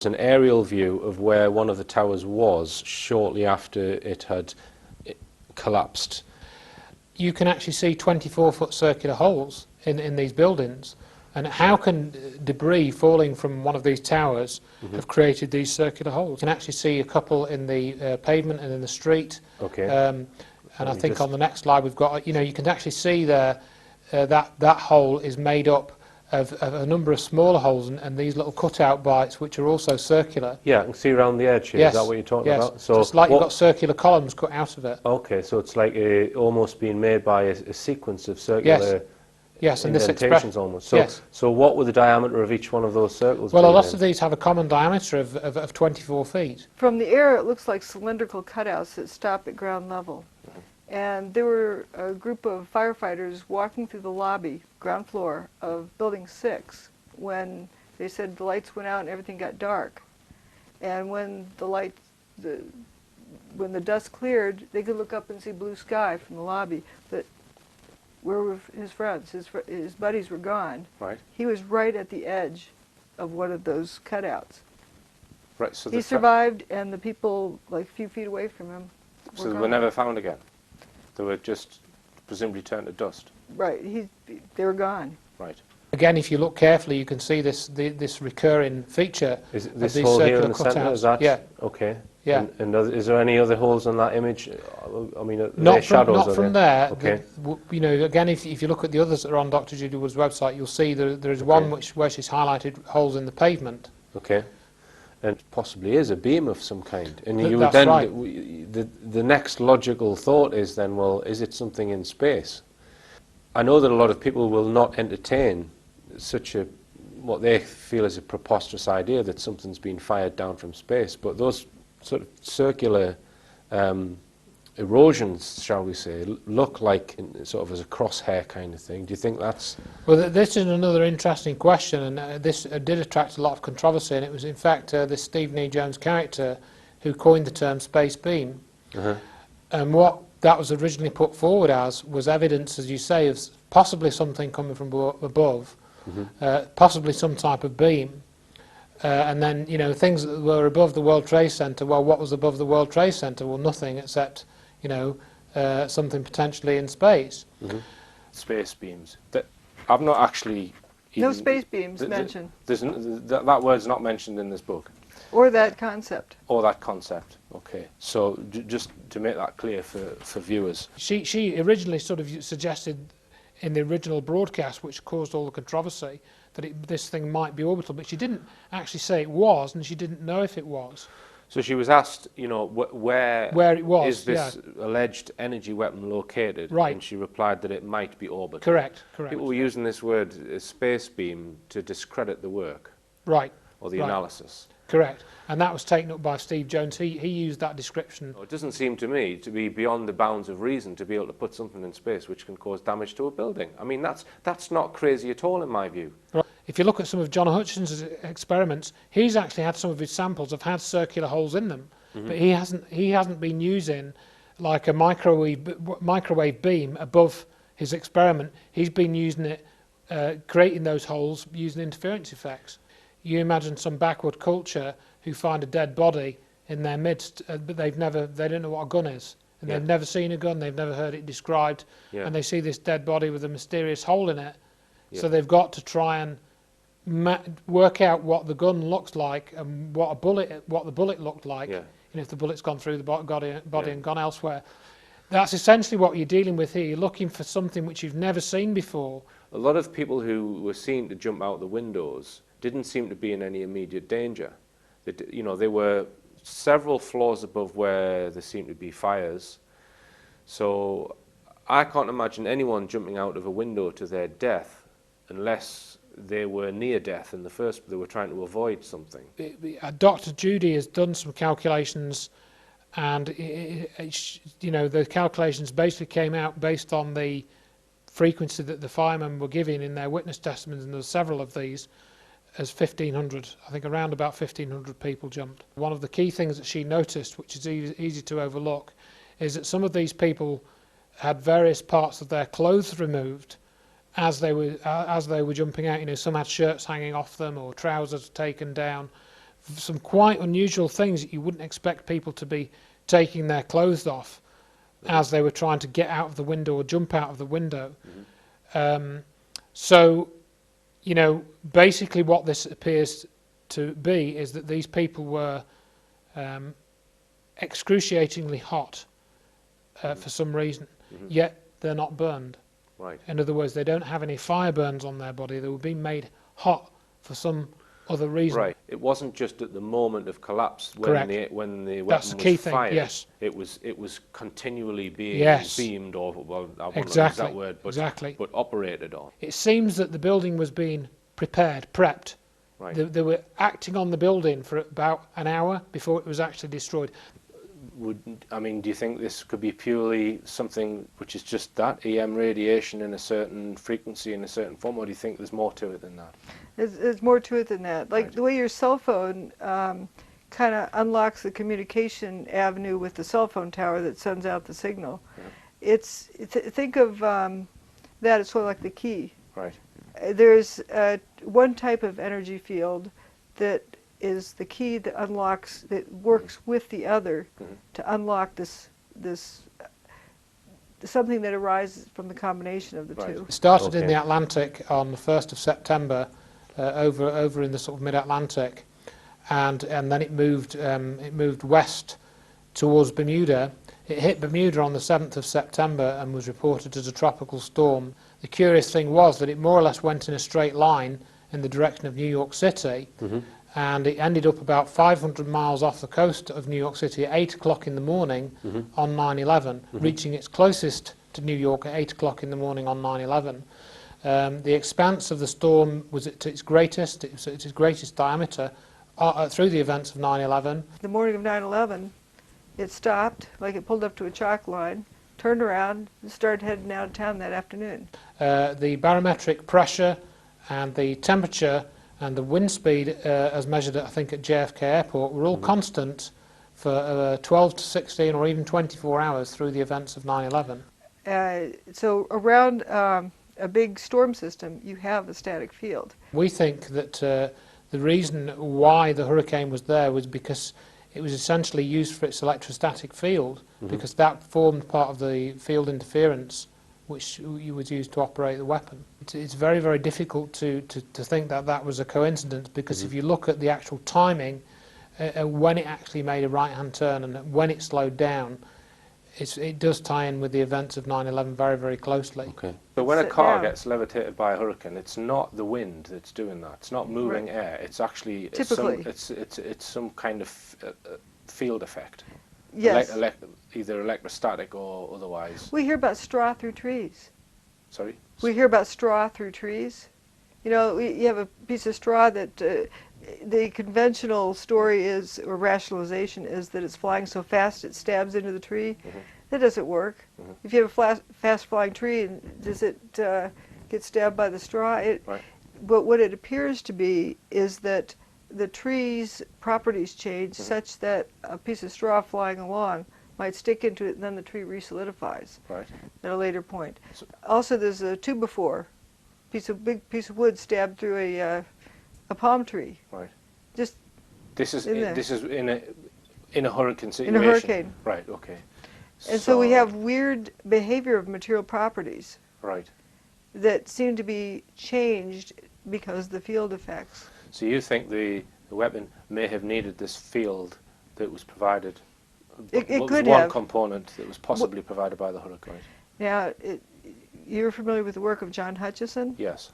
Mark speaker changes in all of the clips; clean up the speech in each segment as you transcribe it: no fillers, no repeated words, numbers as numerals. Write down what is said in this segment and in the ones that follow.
Speaker 1: It's an aerial view of where one of the towers was shortly after it had collapsed.
Speaker 2: You can actually see 24-foot circular holes in these buildings. And how can debris falling from one of these towers have created these circular holes? You can actually see a couple in the pavement and in the street.
Speaker 1: Okay.
Speaker 2: And I think on the next slide we've got, you can actually see there that hole is made up of a number of smaller holes and these little cutout bites which are also circular.
Speaker 1: Yeah, I can see around the edge here.
Speaker 2: Yes.
Speaker 1: Is that what you're talking
Speaker 2: yes.
Speaker 1: about?
Speaker 2: So it's like you've got circular columns cut out of it.
Speaker 1: Okay, so it's like almost being made by a sequence of circular
Speaker 2: yes, and this
Speaker 1: indentations almost. So,
Speaker 2: yes.
Speaker 1: so what would the diameter of each one of those circles be?
Speaker 2: Well, a lot of these have a common diameter of 24 feet.
Speaker 3: From the air, it looks like cylindrical cutouts that stop at ground level. And there were a group of firefighters walking through the lobby, ground floor, of Building 6 when they said the lights went out and everything got dark. And when when the dust cleared, they could look up and see blue sky from the lobby. But where were his friends? His buddies were gone.
Speaker 1: Right.
Speaker 3: He was right at the edge of one of those cutouts.
Speaker 1: Right. So
Speaker 3: he survived, and the people like a few feet away from him were
Speaker 1: So they
Speaker 3: gone.
Speaker 1: were never found again? They were just presumably turned to dust?
Speaker 3: Right. They were gone.
Speaker 1: Right.
Speaker 2: Again, if you look carefully, you can see this recurring feature.
Speaker 1: Is
Speaker 2: of
Speaker 1: this
Speaker 2: these
Speaker 1: hole here
Speaker 2: circular
Speaker 1: in the centre?
Speaker 2: cutouts.
Speaker 1: Is that?
Speaker 2: Yeah.
Speaker 1: Okay.
Speaker 2: Yeah.
Speaker 1: And is there any other holes on that image? I mean, are
Speaker 2: Not
Speaker 1: there shadows?
Speaker 2: not from there.
Speaker 1: Okay.
Speaker 2: Again, if you look at the others that are on Dr. Judy Woods' website, you'll see there is one where she's highlighted holes in the pavement.
Speaker 1: Okay. And possibly is a beam of some kind. And you would
Speaker 2: That's
Speaker 1: then
Speaker 2: right.
Speaker 1: the next logical thought is then, well, is it something in space? I know that a lot of people will not entertain such what they feel is a preposterous idea that something's been fired down from space, but those sort of circular erosions, shall we say, look like sort of as a crosshair kind of thing. Do you think that's...
Speaker 2: Well, this is another interesting question, and this did attract a lot of controversy, and it was in fact this Stephen E. Jones character who coined the term space beam. And what that was originally put forward as was evidence, as you say, of possibly something coming from above, possibly some type of beam. And then, things that were above the World Trade Center, well, what was above the World Trade Center? Well, nothing except, something potentially in space.
Speaker 1: Space beams. I've not actually...
Speaker 3: No space beams mentioned.
Speaker 1: That word's not mentioned in this book.
Speaker 3: Or that concept.
Speaker 1: Or that concept. Okay. So just to make that clear for viewers.
Speaker 2: She originally sort of suggested in the original broadcast, which caused all the controversy, that this thing might be orbital, but she didn't actually say it was, and she didn't know if it was.
Speaker 1: So she was asked, where
Speaker 2: it was,
Speaker 1: is this alleged energy weapon located?
Speaker 2: Right.
Speaker 1: And she replied that it might be orbital.
Speaker 2: Correct.
Speaker 1: People were using this word space beam to discredit the work.
Speaker 2: Right.
Speaker 1: Or the analysis.
Speaker 2: Correct. And that was taken up by Steve Jones. He used that description.
Speaker 1: It doesn't seem to me to be beyond the bounds of reason to be able to put something in space which can cause damage to a building. I mean, that's not crazy at all in my view.
Speaker 2: Right. If you look at some of John Hutchinson's experiments, he's actually had some of his samples have had circular holes in them, but he hasn't been using like a microwave beam above his experiment. He's been using it, creating those holes using interference effects. You imagine some backward culture who find a dead body in their midst, but they don't know what a gun is, and they've never seen a gun, they've never heard it described, and they see this dead body with a mysterious hole in it. So they've got to try and work out what the gun looks like and what the bullet looked like, and if the bullet's gone through the body and gone elsewhere. That's essentially what you're dealing with here. You're looking for something which you've never seen before.
Speaker 1: A lot of people who were seen to jump out the windows didn't seem to be in any immediate danger. They were several floors above where there seemed to be fires. So I can't imagine anyone jumping out of a window to their death unless they were near death in the first, they were trying to avoid something.
Speaker 2: Dr. Judy has done some calculations, and the calculations basically came out based on the frequency that the firemen were giving in their witness testimonies, and there's several of these, as 1,500, I think around about 1,500 people jumped. One of the key things that she noticed, which is easy to overlook, is that some of these people had various parts of their clothes removed as they were jumping out. Some had shirts hanging off them or trousers taken down some quite unusual things that you wouldn't expect people to be taking their clothes off as they were trying to get out of the window or jump out of the window. So, you know, basically what this appears to be is that these people were excruciatingly hot for some reason, yet they're not burned.
Speaker 1: Right.
Speaker 2: In other words, they don't have any fire burns on their body. They were being made hot for some other reason.
Speaker 1: Right. It wasn't just at the moment of collapse
Speaker 2: Correct.
Speaker 1: when the
Speaker 2: That's
Speaker 1: weapon
Speaker 2: the key
Speaker 1: was
Speaker 2: thing,
Speaker 1: fired.
Speaker 2: yes.
Speaker 1: It was continually being
Speaker 2: Yes.
Speaker 1: beamed, or, well, I won't use
Speaker 2: Exactly.
Speaker 1: that word, but
Speaker 2: Exactly.
Speaker 1: but operated on.
Speaker 2: It seems that the building was being prepped.
Speaker 1: Right.
Speaker 2: They were acting on the building for about an hour before it was actually destroyed.
Speaker 1: I mean, do you think this could be purely something which is just that EM radiation in a certain frequency in a certain form, or do you think there's more to it than that?
Speaker 3: There's more to it than that. Like
Speaker 1: Right.
Speaker 3: the way your cell phone kind of unlocks the communication avenue with the cell phone tower that sends out the signal.
Speaker 1: Yeah.
Speaker 3: Think of that as sort of like the key.
Speaker 1: Right.
Speaker 3: There's one type of energy field that is the key that unlocks, that works with the other to unlock this something that arises from the combination of the
Speaker 1: Right.
Speaker 3: two.
Speaker 2: It started in
Speaker 1: Okay.
Speaker 2: the Atlantic on the 1st of September, over in the sort of mid-Atlantic, and then it moved west towards Bermuda. It hit Bermuda on the 7th of September and was reported as a tropical storm. The curious thing was that it more or less went in a straight line in the direction of New York City, and it ended up about 500 miles off the coast of New York City at 8 o'clock in the morning on 9/11, reaching its closest to New York at 8 o'clock in the morning on 9/11. The expanse of the storm was at its greatest, it was at its greatest diameter through the events of 9/11.
Speaker 3: The morning of 9/11, it stopped, like it pulled up to a chalk line, turned around, and started heading out of town that afternoon.
Speaker 2: The barometric pressure and the temperature and the wind speed, as measured, I think, at JFK Airport, were all constant for 12 to 16 or even 24 hours through the events of 9/11.
Speaker 3: So around a big storm system, you have a static field.
Speaker 2: We think that the reason why the hurricane was there was because it was essentially used for its electrostatic field, because that formed part of the field interference which was used to operate the weapon. It's very, very difficult to think that that was a coincidence, because if you look at the actual timing, when it actually made a right-hand turn and when it slowed down, it does tie in with the events of 9/11 very, very closely.
Speaker 1: Okay. So when a
Speaker 3: Sit
Speaker 1: car
Speaker 3: down.
Speaker 1: gets levitated by a hurricane, it's not the wind that's doing that. It's not moving air. It's actually
Speaker 3: Typically.
Speaker 1: it's some kind of field effect.
Speaker 3: Yes.
Speaker 1: Either electrostatic or otherwise.
Speaker 3: We hear about straw through trees.
Speaker 1: Sorry.
Speaker 3: We hear about straw through trees. You know, you have a piece of straw that the conventional story is, or rationalization is, that it's flying so fast it stabs into the tree. That doesn't work. If you have a fast-flying tree, and does it get stabbed by the straw?
Speaker 1: Right.
Speaker 3: But what it appears to be is that the tree's properties change such that a piece of straw flying along might stick into it, and then the tree resolidifies
Speaker 1: Right.
Speaker 3: at a later point.
Speaker 1: So-
Speaker 3: Also, there's a two-by-four, big piece of wood stabbed through a palm tree.
Speaker 1: Right.
Speaker 3: Just
Speaker 1: This is
Speaker 3: in there.
Speaker 1: this is in a hurricane
Speaker 3: in
Speaker 1: situation.
Speaker 3: a hurricane.
Speaker 1: Right. Okay.
Speaker 3: And so we have weird behavior of material properties
Speaker 1: Right.
Speaker 3: that seem to be changed because of the field effects.
Speaker 1: So you think the weapon may have needed this field that was provided?
Speaker 3: It
Speaker 1: was
Speaker 3: could
Speaker 1: one
Speaker 3: have.
Speaker 1: component that was possibly provided by the hurricane.
Speaker 3: Now, you're familiar with the work of John Hutchison?
Speaker 1: Yes.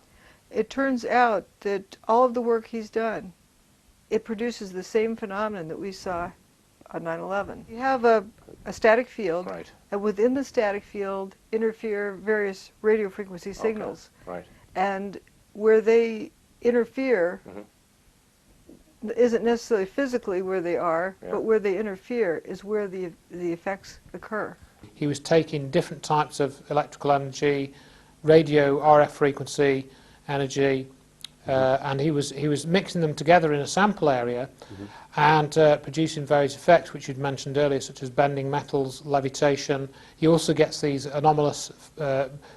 Speaker 3: It turns out that all of the work he's done, it produces the same phenomenon that we saw on 9/11. You have a static field,
Speaker 1: Right.
Speaker 3: and within the static field interfere various radio frequency signals.
Speaker 1: Right.
Speaker 3: And where they interfere isn't necessarily physically where they are,
Speaker 1: Yeah.
Speaker 3: but where they interfere is where the effects occur.
Speaker 2: He was taking different types of electrical energy, radio, RF frequency energy, and he was mixing them together in a sample area and producing various effects which you'd mentioned earlier, such as bending metals, levitation. He also gets these anomalous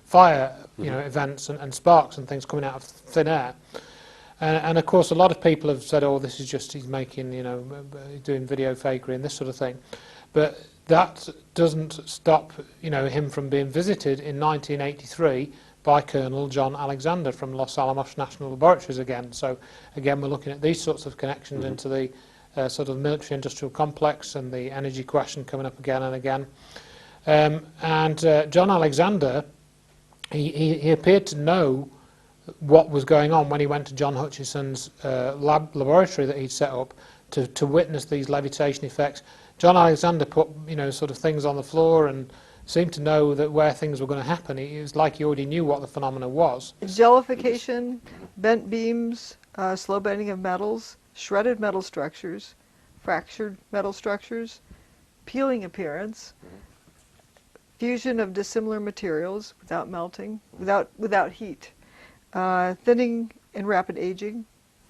Speaker 2: fire events and sparks and things coming out of thin air. And of course, a lot of people have said, "Oh, this is just he's making, doing video fakery and this sort of thing," but that doesn't stop, him from being visited in 1983 by Colonel John Alexander from Los Alamos National Laboratories again. So again, we're looking at these sorts of connections into the sort of military-industrial complex and the energy question coming up again and again. John Alexander, he appeared to know what was going on when he went to John Hutchison's laboratory that he'd set up to witness these levitation effects. John Alexander put sort of things on the floor and seemed to know that where things were going to happen. It was like he already knew what the phenomena was.
Speaker 3: Jellification, bent beams, slow bending of metals, shredded metal structures, fractured metal structures, peeling appearance, fusion of dissimilar materials without melting, without heat, thinning and rapid aging,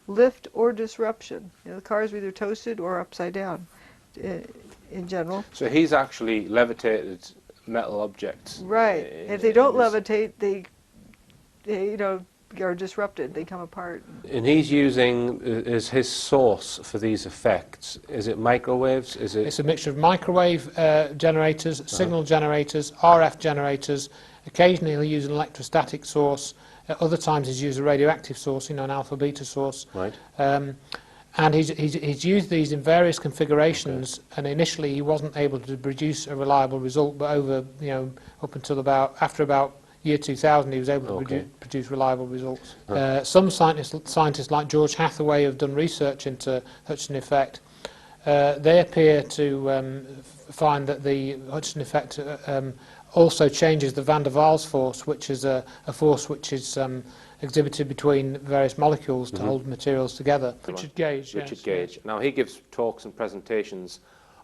Speaker 3: lift or disruption. The cars were either toasted or upside down in general.
Speaker 1: So he's actually levitated metal objects.
Speaker 3: Right. If they don't levitate, they are disrupted. They come apart.
Speaker 1: And he's using as his source for these effects. Is it microwaves?
Speaker 2: It's a mixture of microwave generators, signal generators, RF generators. Occasionally he'll use an electrostatic source. At other times he's used a radioactive source, an alpha-beta source.
Speaker 1: Right.
Speaker 2: And he's used these in various configurations. And initially he wasn't able to produce a reliable result, but up until after about year 2000, he was able to produce reliable results. Some scientists like George Hathaway have done research into Hutchison effect. They appear to find that the Hutchison effect also changes the van der Waals force, which is a force which is exhibited between various molecules to hold materials together. Richard Gage.
Speaker 1: Richard Gage. Now he gives talks and presentations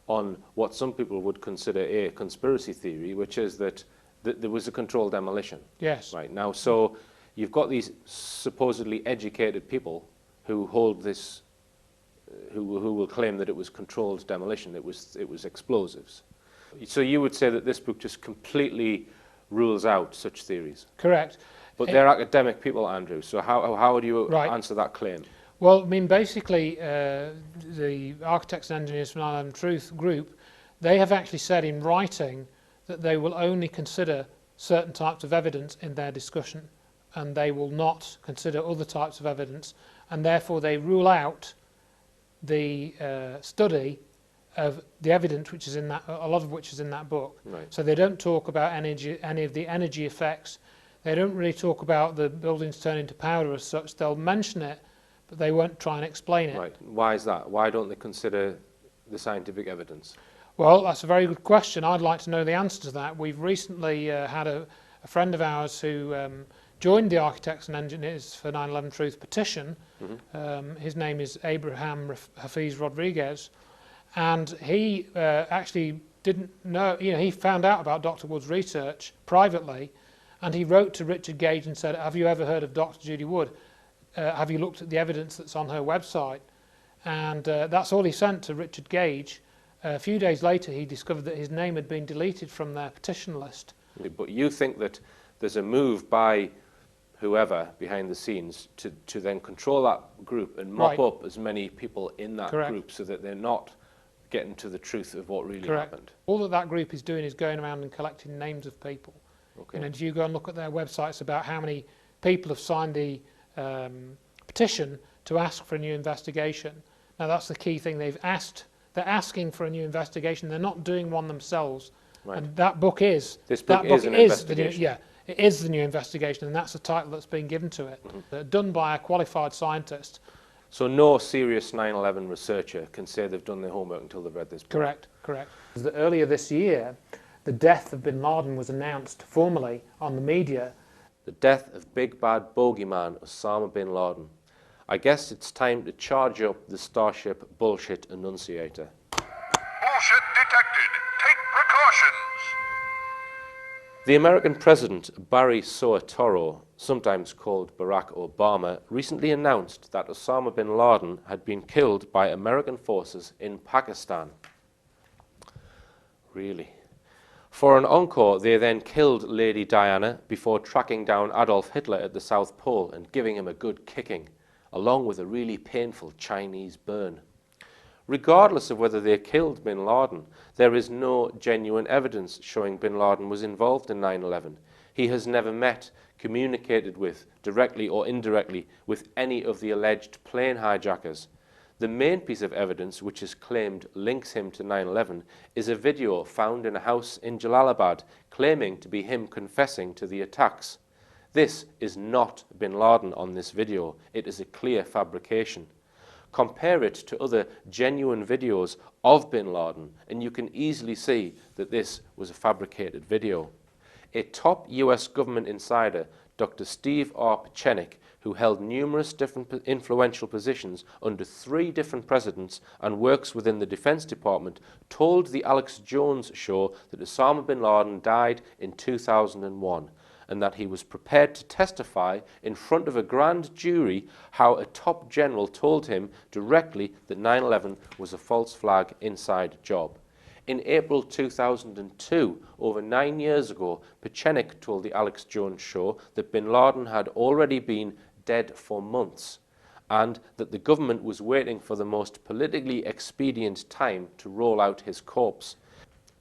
Speaker 1: on what some people would consider a conspiracy theory, which is that there was a controlled demolition.
Speaker 2: Yes.
Speaker 1: Right now, so you've got these supposedly educated people who hold this, who will claim that it was controlled demolition. It was explosives. So you would say that this book just completely rules out such theories.
Speaker 2: Correct.
Speaker 1: But they're academic people, Andrew. So how would you answer that claim?
Speaker 2: Well, I mean, basically, the Architects and Engineers for 9/11 Truth group, they have actually said in writing that they will only consider certain types of evidence in their discussion, and they will not consider other types of evidence, and therefore they rule out the study of the evidence which is in that, a lot of which is in that book.
Speaker 1: Right.
Speaker 2: So they don't talk about any of the energy effects. They don't really talk about the buildings turning to powder as such. They'll mention it, but they won't try and explain it.
Speaker 1: Right. Why is that? Why don't they consider the scientific evidence?
Speaker 2: Well, that's a very good question. I'd like to know the answer to that. We've recently had a friend of ours who joined the Architects and Engineers for 9/11 Truth petition. His name is Abraham Hafiz Rodriguez, and he actually didn't know, he found out about Dr. Wood's research privately, and he wrote to Richard Gage and said, "Have you ever heard of Dr. Judy Wood? Have you looked at the evidence that's on her website?" And that's all he sent to Richard Gage. A few days later, he discovered that his name had been deleted from their petition list.
Speaker 1: But you think that there's a move by whoever behind the scenes to then control that group and mop up as many people in that group so that they're not getting to the truth of what really happened.
Speaker 2: All that group is doing is going around and collecting names of people. And if you go and look at their websites about how many people have signed the petition to ask for a new investigation. Now that's the key thing. They're asking for a new investigation. They're not doing one themselves.
Speaker 1: Right.
Speaker 2: And that book is.
Speaker 1: This book is an investigation.
Speaker 2: It is the new investigation, and that's the title that's been given to it. Done by a qualified scientist.
Speaker 1: So no serious 9/11 researcher can say they've done their homework until they've read this book.
Speaker 2: Correct. Earlier this year, the death of bin Laden was announced formally on the media.
Speaker 1: The death of big bad bogeyman Osama bin Laden. I guess it's time to charge up the Starship bullshit annunciator.
Speaker 4: Bullshit detected. Take precautions.
Speaker 1: The American President Barry Soetoro, sometimes called Barack Obama, recently announced that Osama bin Laden had been killed by American forces in Pakistan. Really? For an encore, they then killed Lady Diana before tracking down Adolf Hitler at the South Pole and giving him a good kicking. along with a really painful Chinese burn. Regardless of whether they killed bin Laden, there is no genuine evidence showing bin Laden was involved in 9/11. He has never met, communicated with, directly or indirectly, with any of the alleged plane hijackers. The main piece of evidence which is claimed links him to 9/11 is a video found in a house in Jalalabad claiming to be him confessing to the attacks. This is not bin Laden on this video. It is a clear fabrication. Compare it to other genuine videos of bin Laden, and you can easily see that this was a fabricated video. A top US government insider, Dr. Steve R. Pieczenik, who held numerous different influential positions under 3 different presidents and works within the Defense Department, told the Alex Jones show that Osama bin Laden died in 2001. And that he was prepared to testify in front of a grand jury how a top general told him directly that 9/11 was a false flag inside job. In April 2002, over 9 years ago, Pieczenik told the Alex Jones show that bin Laden had already been dead for months and that the government was waiting for the most politically expedient time to roll out his corpse.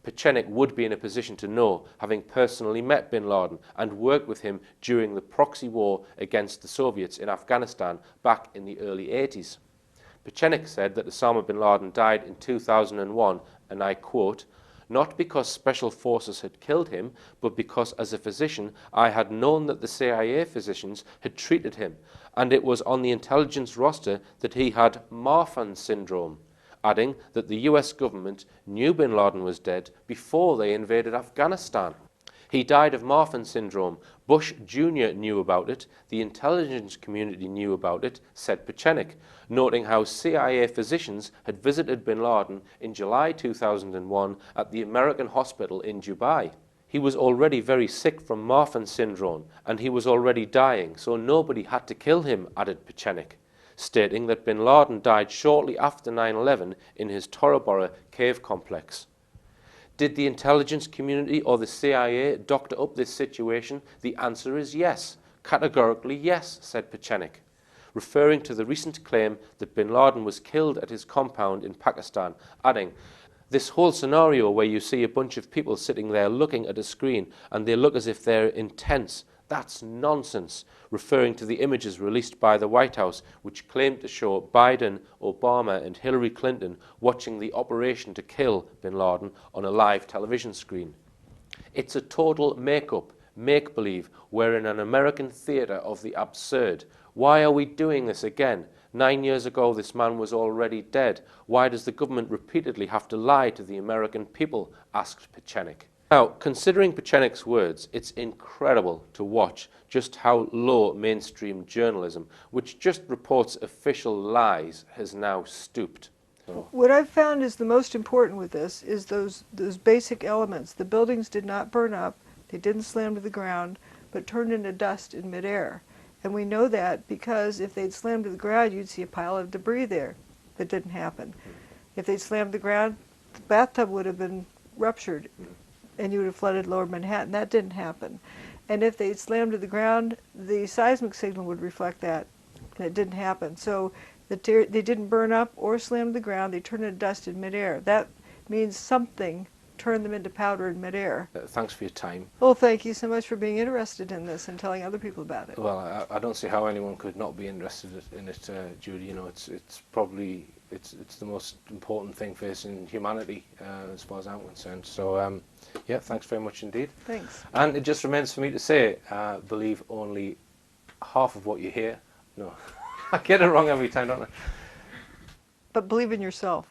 Speaker 1: Pieczenik would be in a position to know, having personally met bin Laden and worked with him during the proxy war against the Soviets in Afghanistan back in the early 80s. Pieczenik said that Osama bin Laden died in 2001, and I quote, "Not because special forces had killed him, but because as a physician I had known that the CIA physicians had treated him, and it was on the intelligence roster that he had Marfan syndrome," adding that the US government knew bin Laden was dead before they invaded Afghanistan. He died of Marfan syndrome. Bush Jr. knew about it. The intelligence community knew about it, said Pieczenik, noting how CIA physicians had visited bin Laden in July 2001 at the American hospital in Dubai. He was already very sick from Marfan syndrome, and he was already dying, so nobody had to kill him, added Pieczenik, stating that bin Laden died shortly after 9/11 in his Tora Bora cave complex. Did the intelligence community or the CIA doctor up this situation? The answer is yes. Categorically yes, said Pieczenik, referring to the recent claim that bin Laden was killed at his compound in Pakistan, adding, "This whole scenario where you see a bunch of people sitting there looking at a screen and they look as if they're intense, that's nonsense," referring to the images released by the White House, which claimed to show Biden, Obama and Hillary Clinton watching the operation to kill bin Laden on a live television screen. It's a total make-up, make-believe. We're in an American theatre of the absurd. Why are we doing this again? 9 years ago, this man was already dead. Why does the government repeatedly have to lie to the American people? Asked Pieczenik. Now, considering Pieczenik's words, it's incredible to watch just how low mainstream journalism, which just reports official lies, has now stooped.
Speaker 3: What I've found is the most important with this is those basic elements. The buildings did not burn up, they didn't slam to the ground, but turned into dust in midair. And we know that because if they'd slammed to the ground, you'd see a pile of debris there. That didn't happen. If they'd slammed to the ground, the bathtub would have been ruptured and you would have flooded lower Manhattan. That didn't happen. And if they'd slammed to the ground, the seismic signal would reflect that. And it didn't happen. So they didn't burn up or slam to the ground. They turned into dust in midair. That means something turned them into powder in midair.
Speaker 1: Thanks for your time.
Speaker 3: Well, thank you so much for being interested in this and telling other people about it.
Speaker 1: Well, I don't see how anyone could not be interested in it, Judy. You know, it's probably it's the most important thing facing humanity as far as I'm concerned. So, yeah, thanks very much indeed.
Speaker 3: Thanks.
Speaker 1: And it just remains for me to say, believe only half of what you hear. No, I get it wrong every time, don't I?
Speaker 3: But believe in yourself.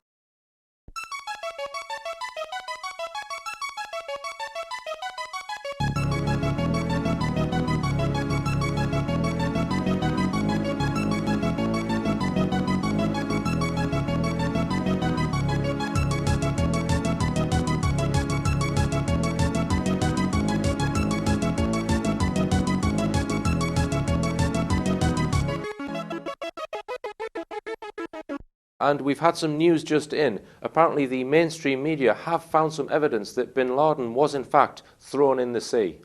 Speaker 1: And we've had some news just in. Apparently the mainstream media have found some evidence that bin Laden was in fact thrown in the sea.